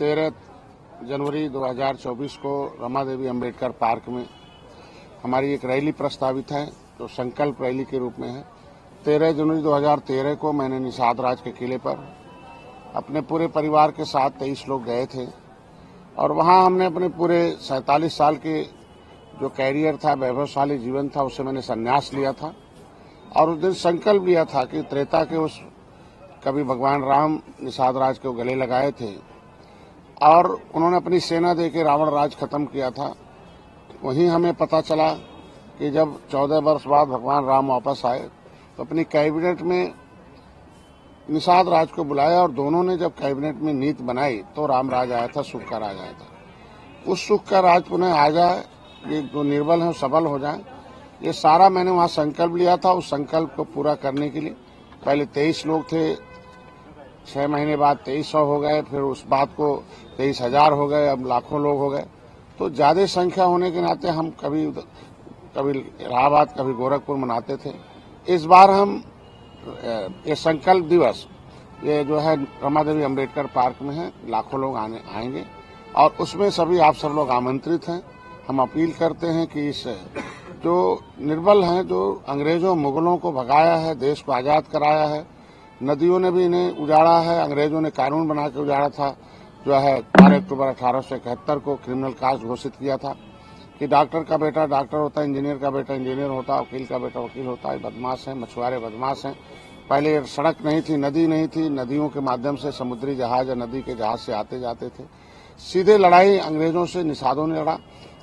13 जनवरी 2024 को रमा देवी अम्बेडकर पार्क में हमारी एक रैली प्रस्तावित है, जो संकल्प रैली के रूप में है। 13 जनवरी 2013 को मैंने निषाद राज के किले पर अपने पूरे परिवार के साथ 23 लोग गए थे और वहां हमने अपने पूरे 47 साल के जो कैरियर था, वैभवशाली जीवन था, उससे मैंने संन्यास लिया था और उस दिन संकल्प लिया था कि त्रेता के उस कभी भगवान राम निषाद राज को गले लगाए थे और उन्होंने अपनी सेना देके रावण राज खत्म किया था। वहीं हमें पता चला कि जब 14 वर्ष बाद भगवान राम वापस आए तो अपनी कैबिनेट में निषाद राज को बुलाया और दोनों ने जब कैबिनेट में नीति बनाई तो राम राज आया था, सुख का राज आया था। उस सुख का राज पुनः आ जाए, ये जो निर्बल है सबल हो जाए, ये सारा मैंने वहां संकल्प लिया था। उस संकल्प को पूरा करने के लिए पहले 23 लोग थे, 6 महीने बाद 2300 हो गए, फिर उस बात को 23,000 हो गए, अब लाखों लोग हो गए। तो ज्यादा संख्या होने के नाते हम कभी इलाहाबाद, कभी गोरखपुर मनाते थे। इस बार हम ये संकल्प दिवस ये जो है रमा देवी अम्बेडकर पार्क में है, लाखों लोग आएंगे और उसमें सभी आप सब लोग आमंत्रित हैं। हम अपील करते हैं कि इस जो निर्बल हैं, जो अंग्रेजों मुगलों को भगाया है, देश को आजाद कराया है, नदियों ने भी इन्हें उजाड़ा है, अंग्रेजों ने कानून बना के उजाड़ा था, जो है 12 अक्टूबर 1871 को क्रिमिनल कास्ट घोषित किया था कि डॉक्टर का बेटा डॉक्टर होता है, इंजीनियर का बेटा इंजीनियर होता है, वकील का बेटा वकील होता है। बदमाश हैं, मछुआरे बदमाश हैं। पहले सड़क नहीं थी, नदी नहीं थी, नदियों के माध्यम से समुद्री जहाज या नदी के जहाज से आते जाते थे। सीधे लड़ाई अंग्रेजों से निषादों ने लड़ा।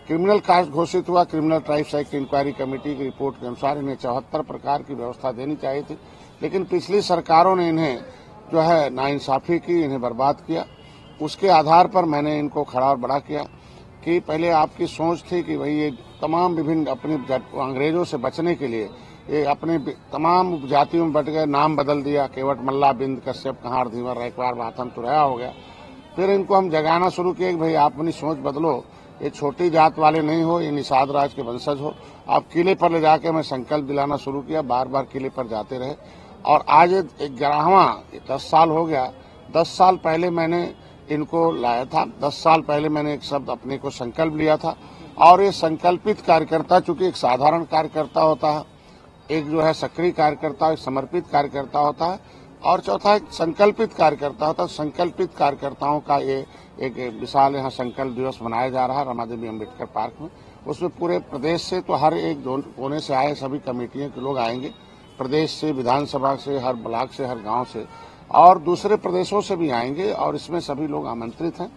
क्रिमिनल कास्ट घोषित हुआ। Criminal tribes act inquiry committee की रिपोर्ट के अनुसार इन्हें 74 प्रकार की व्यवस्था देनी चाहिए थी, लेकिन पिछली सरकारों ने इन्हें जो है नाइंसाफी की, इन्हें बर्बाद किया। उसके आधार पर मैंने इनको खड़ा और बड़ा किया कि पहले आपकी सोच थी कि भाई ये तमाम विभिन्न अपनी अंग्रेजों से बचने के लिए ये अपने तमाम जातियों में बट गए, नाम बदल दिया, केवट मल्ला बिंद कश्यप कहार धीवर रैकवार बाथम तुरैया हो गया। फिर इनको हम जगाना शुरू किए कि भाई आप अपनी सोच बदलो, ये छोटी जात वाले नहीं हो, ये निषाद राज के वंशज हो। आप किले पर ले जाके मैं संकल्प दिलाना शुरू किया, बार बार किले पर जाते रहे और आज 11वां 10 साल हो गया। 10 साल पहले मैंने इनको लाया था, 10 साल पहले मैंने एक शब्द अपने को संकल्प लिया था और ये संकल्पित कार्यकर्ता, चूंकि एक साधारण कार्यकर्ता होता है, एक जो है सक्रिय कार्यकर्ता, एक समर्पित कार्यकर्ता होता है और चौथा एक संकल्पित कार्यकर्ता होता है। संकल्पित कार्यकर्ताओं का ये एक विशाल यहाँ संकल्प दिवस मनाया जा रहा है रमा देवी अम्बेडकर पार्क में। उसमें पूरे प्रदेश से, तो हर एक कोने से आए सभी कमेटियों के लोग आएंगे, प्रदेश से, विधानसभा से, हर ब्लॉक से, हर गांव से और दूसरे प्रदेशों से भी आएंगे और इसमें सभी लोग आमंत्रित हैं।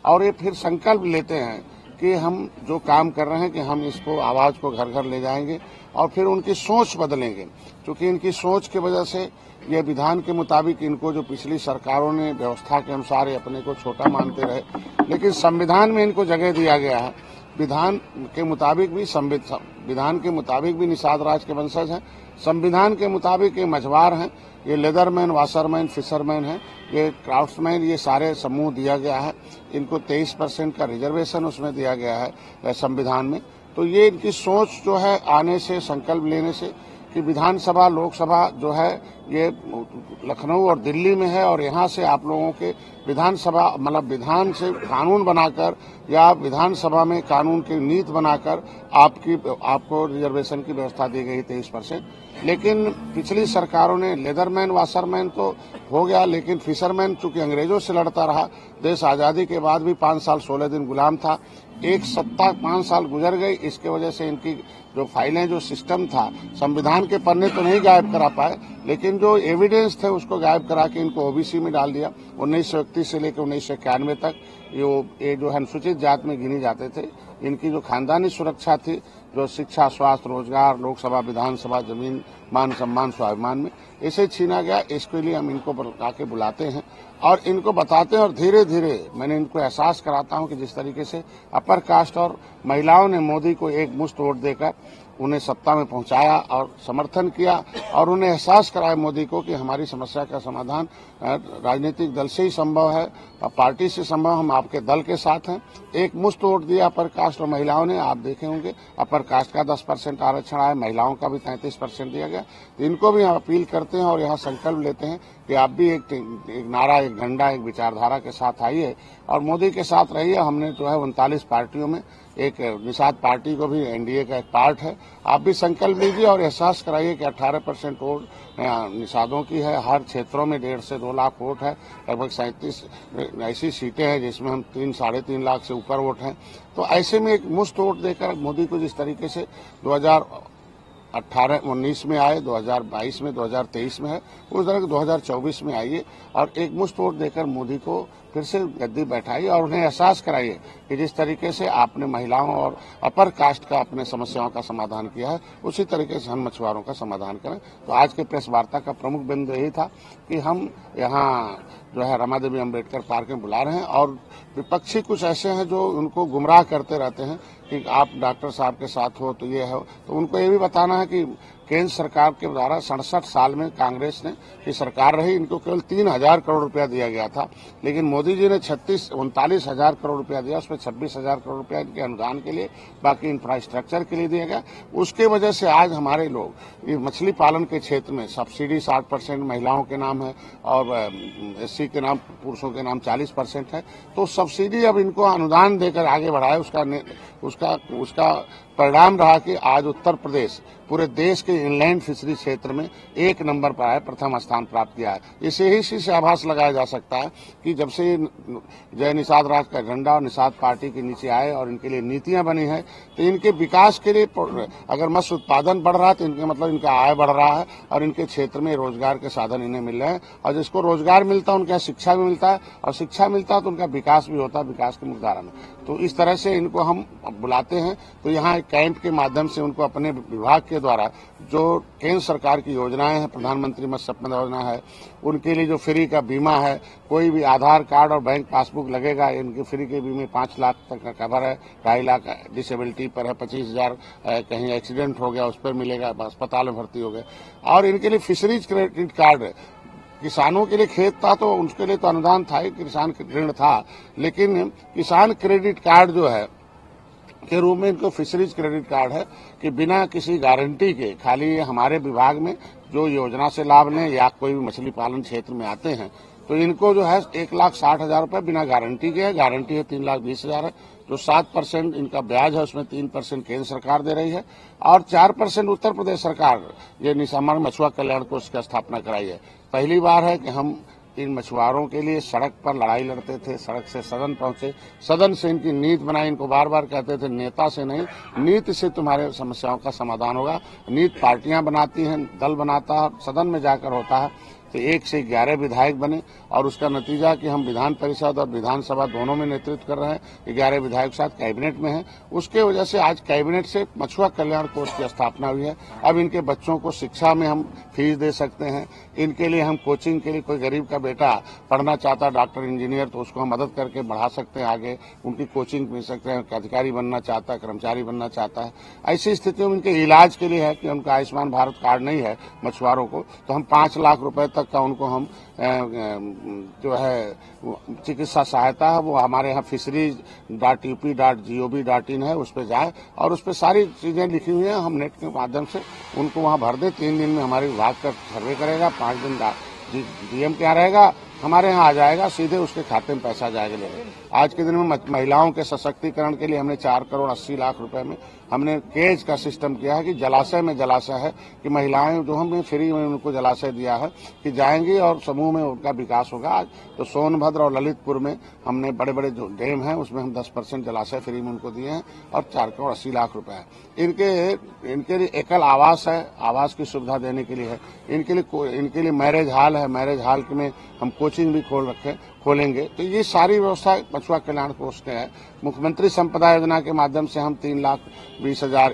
और ये फिर संकल्प लेते हैं कि हम जो काम कर रहे हैं कि हम इसको आवाज को घर घर ले जाएंगे और फिर उनकी सोच बदलेंगे, क्योंकि इनकी सोच की वजह से ये विधान के मुताबिक इनको जो पिछली सरकारों ने व्यवस्था के अनुसार अपने को छोटा मानते रहे, लेकिन संविधान में इनको जगह दिया गया है। विधान के मुताबिक भी निषाद राज के वंशज हैं। संविधान के मुताबिक ये मझवार हैं, ये लेदरमैन, वाशरमैन, फिशरमैन हैं, ये क्राफ्ट्समैन, ये सारे समूह दिया गया है। इनको 23% का रिजर्वेशन उसमें दिया गया है संविधान में। तो ये इनकी सोच जो है आने से, संकल्प लेने से कि विधानसभा, लोकसभा जो है ये लखनऊ और दिल्ली में है और यहाँ से आप लोगों के विधानसभा मतलब विधान से कानून बनाकर या विधानसभा में कानून की नीति बनाकर आपको रिजर्वेशन की व्यवस्था दी गई 23%। लेकिन पिछली सरकारों ने लेदरमैन, वाशरमैन तो हो गया, लेकिन फिशरमैन चूंकि अंग्रेजों से लड़ता रहा, देश आजादी के बाद भी 5 साल 16 दिन गुलाम था। एक सत्ता 5 साल गुजर गई, इसके वजह से इनकी जो फाइलें, जो सिस्टम था, संविधान के पन्ने तो नहीं गायब करा पाए, लेकिन जो एविडेंस थे उसको गायब करा के इनको ओबीसी में डाल दिया। 1931 से लेकर 1991 तक ये जो अनुसूचित जात में गिने जाते थे। इनकी जो खानदानी सुरक्षा थी, जो शिक्षा, स्वास्थ्य, रोजगार, लोकसभा, विधानसभा, जमीन, मान सम्मान, स्वाभिमान में इसे छीना गया। इसके लिए हम इनको आके बुलाते हैं और इनको बताते हैं और धीरे धीरे मैंने इनको एहसास कराता हूं कि जिस तरीके से अपर कास्ट और महिलाओं ने मोदी को एक मुश्त वोट देकर उन्हें सत्ता में पहुंचाया और समर्थन किया और उन्हें एहसास कराया मोदी को कि हमारी समस्या का समाधान राजनीतिक दल से ही संभव है, पार्टी से संभव, हम आपके दल के साथ हैं। एक मुश्त वोट दिया अपर कास्ट और महिलाओं ने, आप देखे होंगे अपर कास्ट का 10% आरक्षण आया, महिलाओं का भी 33% दिया गया। तो इनको भी हम अपील करते हैं और यहाँ संकल्प लेते हैं कि आप भी एक नारा, एक झंडा, एक विचारधारा के साथ आइए और मोदी के साथ रहिए। हमने जो है 39 पार्टियों में एक निषाद पार्टी को भी एनडीए का एक पार्ट है, आप भी संकल्प लीजिए और एहसास कराइए कि 18% वोट निषादों की है। हर क्षेत्रों में 1.5 से 2 लाख वोट है, लगभग 37 ऐसी सीटें हैं जिसमें हम 3-3.5 लाख से ऊपर वोट हैं। तो ऐसे में एक मुश्त वोट देकर मोदी को जिस तरीके से 2018-19 में आए, 2022 में, 2023 में है, उस तरह 2024 में आइए और एक मुश्त वोट देकर मोदी को फिर से गद्दी बैठाइए और उन्हें एहसास कराइए कि जिस तरीके से आपने महिलाओं और अपर कास्ट का अपने समस्याओं का समाधान किया है, उसी तरीके से हम मछुआरों का समाधान करें। तो आज के प्रेस वार्ता का प्रमुख बिंदु यही था कि हम यहाँ जो है रमा देवी अम्बेडकर पार्क में बुला रहे हैं और विपक्षी कुछ ऐसे हैं जो उनको गुमराह करते रहते हैं कि आप डॉक्टर साहब के साथ हो तो ये हो। तो उनको ये भी बताना है कि केंद्र सरकार के द्वारा 67 साल में कांग्रेस ने की सरकार रही, इनको केवल 3,000 करोड़ रुपया दिया गया था, लेकिन मोदी जी ने 39,000 करोड़ रुपया दिया, उसमें 26,000 करोड़ रुपया इनके अनुदान के लिए, बाकी इंफ्रास्ट्रक्चर के लिए दिया गया। उसके वजह से आज हमारे लोग ये मछली पालन के क्षेत्र में सब्सिडी 60% महिलाओं के नाम है और एससी के नाम, पुरुषों के नाम 40% है। तो सब्सिडी अब इनको अनुदान देकर आगे बढ़ाए, उसका परिणाम रहा कि आज उत्तर प्रदेश पूरे देश के इनलैंड फिशरी क्षेत्र में 1 नंबर पर आया, प्रथम स्थान प्राप्त किया है। इसे इसी से आभास लगाया जा सकता है कि जब से जय निषाद राज का झंडा और निषाद पार्टी के नीचे आए और इनके लिए नीतियां बनी है, तो इनके विकास के लिए अगर मत्स्य उत्पादन बढ़ रहा है तो इनके मतलब इनका आय बढ़ रहा है और इनके क्षेत्र में रोजगार के साधन इन्हें मिल रहे हैं और जिसको रोजगार मिलता है उनके यहाँ शिक्षा भी मिलता है और शिक्षा मिलता है तो उनका विकास भी होता है, विकास की मुख्यधारा में। तो इस तरह से इनको हम बुलाते हैं। तो यहाँ कैंप के माध्यम से उनको अपने विभाग के द्वारा जो केंद्र सरकार की योजनाएं हैं, प्रधानमंत्री मत्स्य संपदा योजना है, उनके लिए जो फ्री का बीमा है, कोई भी आधार कार्ड और बैंक पासबुक लगेगा, इनके फ्री के बीमे 5 लाख तक का कवर है, 2.5 लाख डिसेबिलिटी पर है, 25,000 कहीं एक्सीडेंट हो गया उस पर मिलेगा, अस्पताल में भर्ती हो गए। और इनके लिए फिशरीज क्रेडिट कार्ड, किसानों के लिए खेत था तो उसके लिए तो अनुदान था ही, किसान ऋण था, लेकिन किसान क्रेडिट कार्ड जो है के रूप में इनको फिशरीज क्रेडिट कार्ड है कि बिना किसी गारंटी के, खाली हमारे विभाग में जो योजना से लाभ लें या कोई भी मछली पालन क्षेत्र में आते हैं तो इनको जो है 1,60,000 रुपये बिना गारंटी के है, गारंटी है 3,20,000 है। जो 7% इनका ब्याज है उसमें 3% केंद्र सरकार दे रही है और 4% उत्तर प्रदेश सरकार, ये हमारे मछुआ कल्याण कोष की स्थापना कराई है। पहली बार है कि हम इन मछुआरों के लिए सड़क पर लड़ाई लड़ते थे, सड़क से सदन पहुंचे, सदन से इनकी नीति बनाई, इनको बार बार कहते थे नेता से नहीं, नीति से तुम्हारे समस्याओं का समाधान होगा। नीति पार्टियां बनाती हैं, दल बनाता है, सदन में जाकर होता है। तो 1 से 11 विधायक बने और उसका नतीजा कि हम विधान परिषद और विधानसभा दोनों में नेतृत्व कर रहे हैं, 11 विधायक साथ कैबिनेट में हैं। उसके वजह से आज कैबिनेट से मछुआ कल्याण कोष की स्थापना हुई है। अब इनके बच्चों को शिक्षा में हम फीस दे सकते हैं, इनके लिए हम कोचिंग के लिए, कोई गरीब का बेटा पढ़ना चाहता है डॉक्टर इंजीनियर तो उसको हम मदद करके बढ़ा सकते हैं, आगे उनकी कोचिंग मिल सकते हैं, अधिकारी बनना चाहता है, कर्मचारी बनना चाहता है। ऐसी स्थितियों में इनके इलाज के लिए है कि उनका आयुष्मान भारत कार्ड नहीं है मछुआरों को, तो हम 5 लाख रुपए तक का उनको हम जो है चिकित्सा सहायता है वो हमारे यहाँ fisheries.up.gov.in है, उस पर जाए और उस पर सारी चीजें लिखी हुई हैं। हम नेट के माध्यम से उनको वहाँ भर दे। 3 दिन में हमारे विभाग का सर्वे करेगा, 5 दिन डीएम क्या रहेगा, हमारे यहाँ आ जाएगा, सीधे उसके खाते में पैसा जाएगा लेने। आज के दिन में महिलाओं के सशक्तिकरण के लिए हमने 4 करोड़ 80 लाख रुपए में हमने केज का सिस्टम किया है कि जलाशय में जलाशय है कि महिलाएं जो हमने फ्री में उनको जलाशय दिया है कि जाएंगी और समूह में उनका विकास होगा। आज तो सोनभद्र और ललितपुर में हमने बड़े बड़े जो डैम हैं उसमें हम 10% जलाशय फ्री में उनको दिए हैं और 4 करोड़ 80 लाख रुपए है। इनके लिए एकल आवास है, आवास की सुविधा देने के लिए है। इनके लिए मैरिज हॉल है, मैरिज हॉल में हम कोचिंग भी खोलेंगे। तो ये सारी व्यवस्था मछुआ कल्याण कोष के है। मुख्यमंत्री संपदा योजना के माध्यम से हम 3,20,000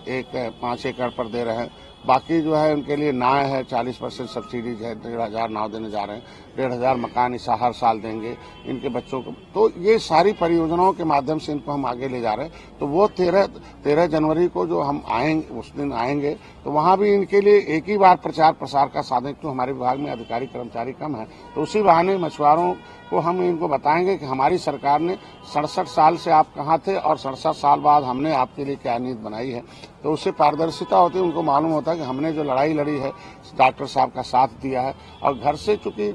5 एकड़ पर दे रहे हैं। बाकी जो है उनके लिए नाव है, 40% सब्सिडीज है, 1,500 नाव देने जा रहे हैं। 1,500 मकान इस हर साल देंगे इनके बच्चों को। तो ये सारी परियोजनाओं के माध्यम से इनको हम आगे ले जा रहे हैं। तो वो 13 जनवरी को जो हम आएंगे, उस दिन आएंगे, तो वहां भी इनके लिए एक ही बार प्रचार प्रसार का साधन, तो हमारे विभाग में अधिकारी कर्मचारी कम है, तो उसी बहाने मछुआरों को हम इनको बताएंगे कि हमारी सरकार ने 67 साल से आप कहाँ थे और 67 साल बाद हमने आपके लिए क्या नीति बनाई है। तो उससे पारदर्शिता होती है, उनको मालूम होता है कि हमने जो लड़ाई लड़ी है डॉक्टर साहब का साथ दिया है। और घर से चूंकि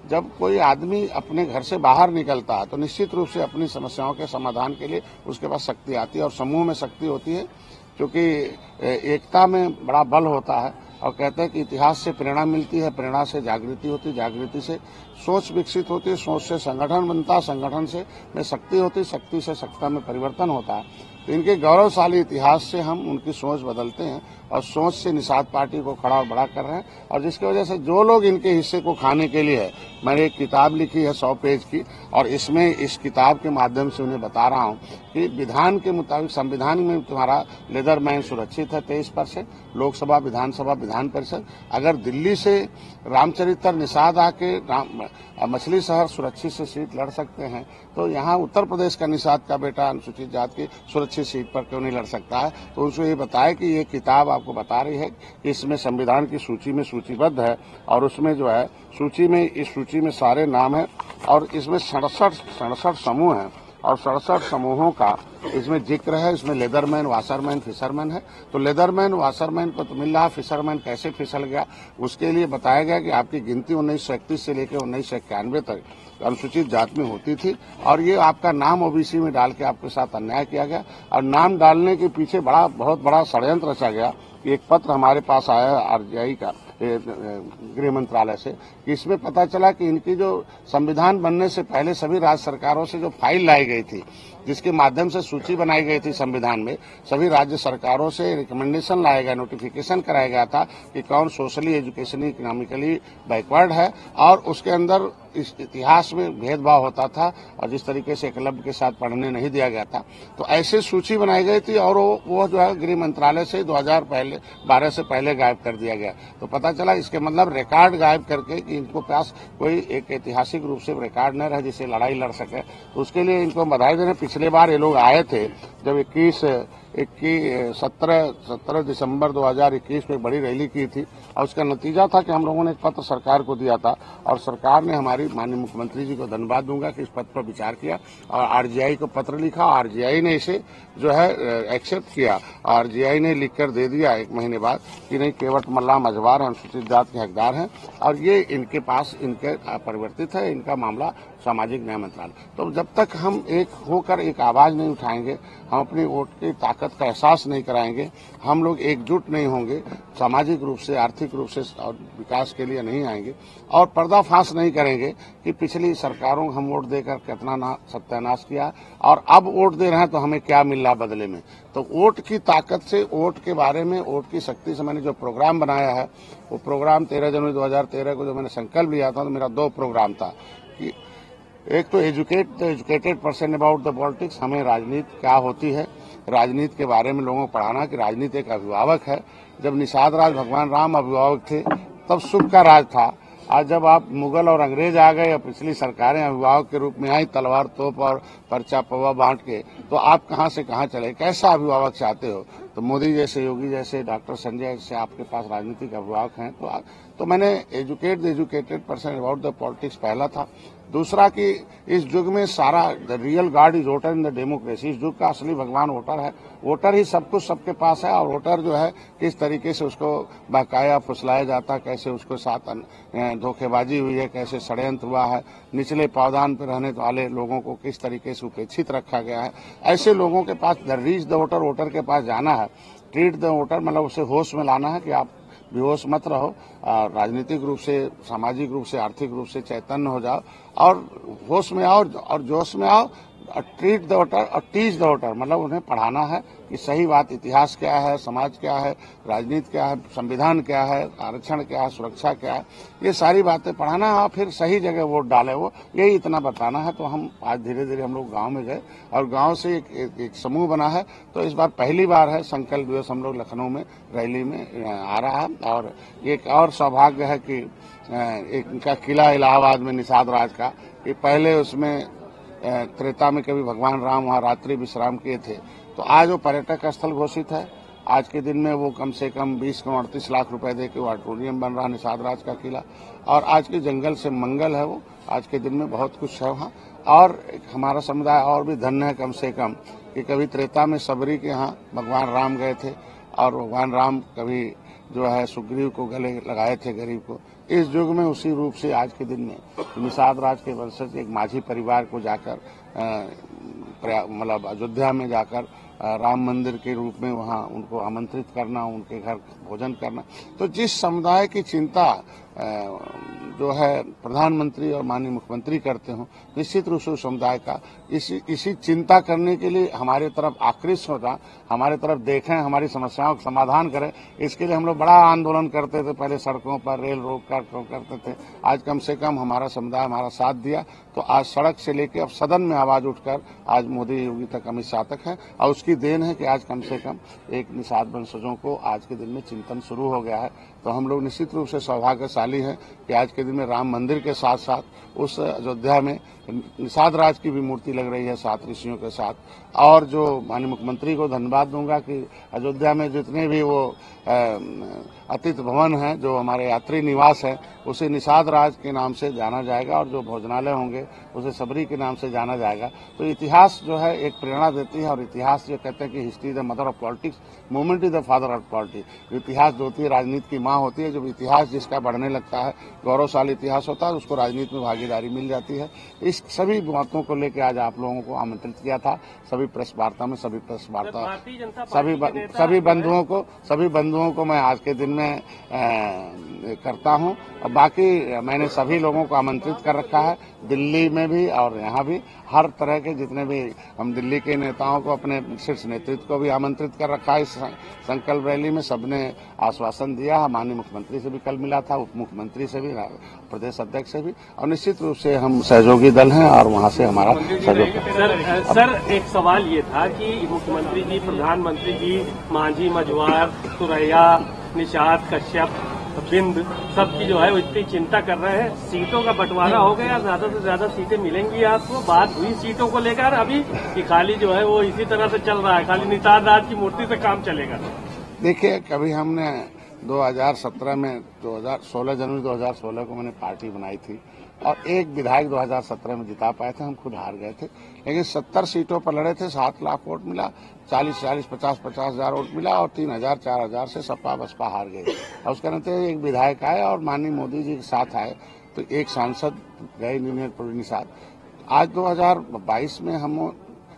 जब कोई आदमी अपने घर से बाहर निकलता है तो निश्चित रूप से अपनी समस्याओं के समाधान के लिए उसके पास शक्ति आती है, और समूह में शक्ति होती है, क्योंकि एकता में बड़ा बल होता है। और कहते हैं कि इतिहास से प्रेरणा मिलती है, प्रेरणा से जागृति होती है, जागृति से सोच विकसित होती है, सोच से संगठन बनता है, संगठन से में शक्ति होती है, शक्ति से सत्ता में परिवर्तन होता है। तो इनके गौरवशाली इतिहास से हम उनकी सोच बदलते हैं और सोच से निषाद पार्टी को खड़ा और बड़ा कर रहे हैं। और जिसकी वजह से जो लोग इनके हिस्से को खाने के लिए है, मैंने एक किताब लिखी है 100 पेज की, और इसमें इस किताब के माध्यम से उन्हें बता रहा हूँ कि विधान के मुताबिक संविधान में तुम्हारा लेदरमैन सुरक्षित है 23%, लोकसभा, विधानसभा, विधान परिषद। अगर दिल्ली से रामचरित्र निषाद आके मछली शहर सुरक्षित से सीट लड़ सकते हैं, तो यहाँ उत्तर प्रदेश का निषाद का बेटा अनुसूचित जाति की सुरक्षित सीट पर क्यों नहीं लड़ सकता है। तो उनसे ये बताया कि ये किताब आपको बता रही है कि इसमें संविधान की सूची में सूचीबद्ध है, और उसमें जो है इस सूची में सारे नाम है, और इसमें 67 समूह हैं, और 67 समूहों का इसमें जिक्र है। इसमें लेदरमैन, वाशरमैन, फिशरमैन है। तो लेदरमैन, वाशरमैन को तो मिल रहा, फिशरमैन कैसे फिसल गया उसके लिए बताया गया कि आपकी गिनती 1931 से लेकर 1991 तक अनुसूचित जाति में होती थी, और ये आपका नाम ओबीसी में डाल के आपके साथ अन्याय किया गया। और नाम डालने के पीछे बहुत बड़ा षड्यंत्र रचा गया। एक पत्र हमारे पास आया है आरजीआई का, गृह मंत्रालय से, कि इसमें पता चला कि इनकी जो संविधान बनने से पहले सभी राज्य सरकारों से जो फाइल लाई गई थी, जिसके माध्यम से सूची बनाई गई थी संविधान में, सभी राज्य सरकारों से रिकमेंडेशन लाया गया, नोटिफिकेशन कराया गया था कि कौन सोशली, एजुकेशनली, इकोनॉमिकली बैकवर्ड है, और उसके अंदर इस इतिहास में भेदभाव होता था, और जिस तरीके से एकलव्य के साथ पढ़ने नहीं दिया गया था। तो ऐसे सूची बनाई गई थी, और वो जो है गृह मंत्रालय से 2012 से पहले गायब कर दिया गया। तो पता चला इसके मतलब रिकॉर्ड गायब करके कि इनको पास कोई एक ऐतिहासिक रूप से रिकॉर्ड न रहे जिससे लड़ाई लड़ सके। तो उसके लिए इनको बधाई देने। पिछले बार ये लोग आए थे जब 17 दिसंबर 2021 को एक बड़ी रैली की थी, और उसका नतीजा था कि हम लोगों ने एक पत्र सरकार को दिया था, और सरकार ने हमारी माननीय मुख्यमंत्री जी को धन्यवाद दूंगा कि इस पत्र पर विचार किया, और आरजीआई को पत्र लिखा। आरजीआई ने इसे जो है एक्सेप्ट किया। आरजीआई ने लिखकर दे दिया 1 महीने बाद कि नहीं, केवट मल्ला मझवार अनुसूचित जाति के हकदार हैं, और ये इनके पास इनके परिवर्तित है, इनका मामला सामाजिक न्याय मंत्रालय। तो जब तक हम एक होकर एक आवाज नहीं उठाएंगे, हम अपनी वोट की ताकत का एहसास नहीं कराएंगे, हम लोग एकजुट नहीं होंगे, सामाजिक रूप से, आर्थिक रूप से और विकास के लिए नहीं आएंगे, और पर्दाफाश नहीं करेंगे कि पिछली सरकारों हम वोट देकर कितना सत्यानाश किया, और अब वोट दे रहे हैं तो हमें क्या मिल रहा बदले में। तो वोट की ताकत से, वोट के बारे में, वोट की शक्ति से मैंने जो प्रोग्राम बनाया है, वो प्रोग्राम 13 जनवरी 2013 को जो मैंने संकल्प लिया था, तो मेरा 2 प्रोग्राम था कि एक तो educate the educated person about the politics, हमें राजनीति क्या होती है, राजनीति के बारे में लोगों को पढ़ाना कि राजनीति एक अभिभावक है। जब निषाद राज भगवान राम अभिभावक थे तब सुख का राज था। आज जब आप मुगल और अंग्रेज आ गए और पिछली सरकारें अभिभावक के रूप में आई, तलवार तोप और पर्चा पवा बांट के, तो आप कहां से कहां चले, कैसा अभिभावक चाहते हो। तो मोदी जैसे, योगी जैसे, डॉक्टर संजय जैसे आपके पास राजनीतिक अभिभावक हैं। तो मैंने educate the educated person about the politics पहला था। दूसरा कि इस युग में सारा the real God is voter in the democracy, इस युग का असली भगवान वोटर है। वोटर ही सब कुछ सबके पास है, और वोटर जो है किस तरीके से उसको बहकाया फुसलाया जाता, कैसे उसको साथ धोखेबाजी हुई है, कैसे षड्यंत्र हुआ है, निचले पावदान पर रहने वाले लोगों को किस तरीके से उपेक्षित रखा गया है। ऐसे लोगों के पास रीच द वोटर, वोटर के पास जाना है। ट्रीट द वोटर मतलब उसे होश में लाना है कि आप बेहोश मत रहो, राजनीतिक रूप से, सामाजिक रूप से, आर्थिक रूप से चैतन्य हो जाओ, और होश में आओ और जोश में आओ। ट्रीट द वोटर और टीच द वोटर, मतलब उन्हें पढ़ाना है कि सही बात इतिहास क्या है, समाज क्या है, राजनीति क्या है, संविधान क्या है, आरक्षण क्या है, सुरक्षा क्या है, ये सारी बातें पढ़ाना और फिर सही जगह वोट डाले वो, यही इतना बताना है। तो हम आज धीरे धीरे हम लोग गांव में गए और गांव से एक समूह बना है। तो इस बार पहली बार है संकल्प दिवस हम लोग लखनऊ में रैली में आ रहा है। और एक और सौभाग्य है कि एक इनका किला इलाहाबाद में निषाद राज का, कि पहले उसमें त्रेता में कभी भगवान राम वहाँ रात्रि विश्राम किए थे। तो आज वो पर्यटक स्थल घोषित है। आज के दिन में वो कम से कम 20 करोड़ 38 लाख रुपए दे के ऑडिटोरियम बन रहा निषाद राज का किला। और आज के जंगल से मंगल है वो, आज के दिन में बहुत कुछ है वहाँ। और हमारा समुदाय और भी धन्य है कम से कम कि कभी त्रेता में सबरी के यहाँ भगवान राम गए थे और भगवान राम कभी जो है सुग्रीव को गले लगाए थे गरीब को। इस युग में उसी रूप से आज के दिन में निषाद राज के वंशज एक माझी परिवार को जाकर मतलब अयोध्या में जाकर राम मंदिर के रूप में वहाँ उनको आमंत्रित करना, उनके घर भोजन करना। तो जिस समुदाय की चिंता जो है प्रधानमंत्री और माननीय मुख्यमंत्री करते हो, निश्चित रूप से उस समुदाय का इसी चिंता करने के लिए हमारे तरफ आकृष्ट होता, हमारे तरफ देखें, हमारी समस्याओं का समाधान करें। इसके लिए हम लोग बड़ा आंदोलन करते थे, पहले सड़कों पर रेल रोक कर करते थे। आज कम से कम हमारा समुदाय हमारा साथ दिया, तो आज सड़क से लेकर अब सदन में आवाज उठकर आज मोदी योगी तक, अमित शाह तक है। और उसकी देन है कि आज कम से कम एक निषाद वंशजों को आज के दिन में चिंतन शुरू हो गया है। तो हम लोग निश्चित रूप से सौभाग्यशाली हैं कि आज के दिन में राम मंदिर के साथ साथ उस अयोध्या में निषाद राज की भी मूर्ति लग रही है 7 ऋषियों के साथ। और जो माननीय मुख्यमंत्री को धन्यवाद दूंगा कि अयोध्या में जितने भी वो अतिथि भवन है, जो हमारे यात्री निवास है, उसे निषाद राज के नाम से जाना जाएगा और जो भोजनालय होंगे उसे सबरी के नाम से जाना जाएगा। तो इतिहास जो है एक प्रेरणा देती है और इतिहास जो कहते हैं कि history the mother of politics, movement is the father of politics. इतिहास जो होती है राजनीति की माँ होती है। जब इतिहास जिसका बढ़ने लगता है, गौरवशाली इतिहास होता है, उसको राजनीति में भागीदारी मिल जाती है। इस सभी बातों को लेकर आज आप लोगों को आमंत्रित किया था। सभी प्रेस वार्ता में सभी बंधुओं को मैं आज के दिन में करता हूं। और बाकी मैंने सभी लोगों को आमंत्रित कर रखा है, दिल्ली में भी और यहाँ भी। हर तरह के जितने भी हम दिल्ली के नेताओं को, अपने शीर्ष नेतृत्व को भी आमंत्रित कर रखा है। इस संकल्प रैली में सबने आश्वासन दिया है। माननीय मुख्यमंत्री से भी कल मिला था, उप मुख्यमंत्री से भी, प्रदेश अध्यक्ष से भी। और निश्चित रूप से हम सहयोगी दल हैं और वहाँ से हमारा सहयोग। सर एक सवाल ये था कि मुख्यमंत्री जी, प्रधानमंत्री जी, मांझी, मझवार, सुरैया, निषाद, कश्यप, बिंद सबकी जो है वो इतनी चिंता कर रहे हैं। सीटों का बंटवारा हो गया, ज्यादा से ज्यादा सीटें मिलेंगी आपको। बात हुई सीटों को लेकर अभी कि खाली जो है वो इसी तरह से चल रहा है, खाली निषाद राज की मूर्ति से काम चलेगा? देखिए, कभी हमने 2017 में 16 जनवरी 2016 को मैंने पार्टी बनाई थी और एक विधायक 2017 में जिता पाए थे, हम खुद हार गए थे। लेकिन 70 सीटों पर लड़े थे, 7 लाख वोट मिला, 40-40, 50-50 हजार वोट मिला और 3,000, 4,000 से सपा बसपा हार गई। और उसके नतीजे एक विधायक आए और माननीय मोदी जी के साथ आए, तो एक सांसद गए इंजीनियर निषाद। आज 2022 में हम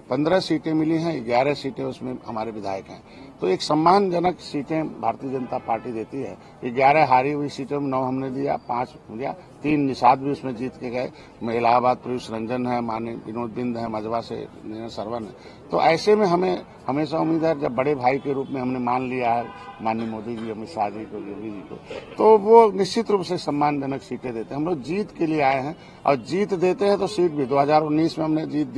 15 सीटें मिली हैं, 11 सीटें उसमें हमारे विधायक हैं। तो एक सम्मानजनक सीटें भारतीय जनता पार्टी देती है। 11 हारी हुई सीटों में 9 हमने दिया, 5 दिया, 3 निषाद भी उसमें जीत के गए। इलाहाबाद पीयूष रंजन है, माननीय विनोद बिंद है, मजवा से नीरज सरवन है। तो ऐसे में हमें हमेशा उम्मीद है, जब बड़े भाई के रूप में हमने मान लिया है माननीय मोदी जी, अमित शाह जी को, योगी जी को, तो वो निश्चित रूप से सम्मानजनक सीटें देते हैं। हम लोग जीत के लिए आए हैं और जीत देते हैं तो सीट भी 2019 में हमने जीत दी।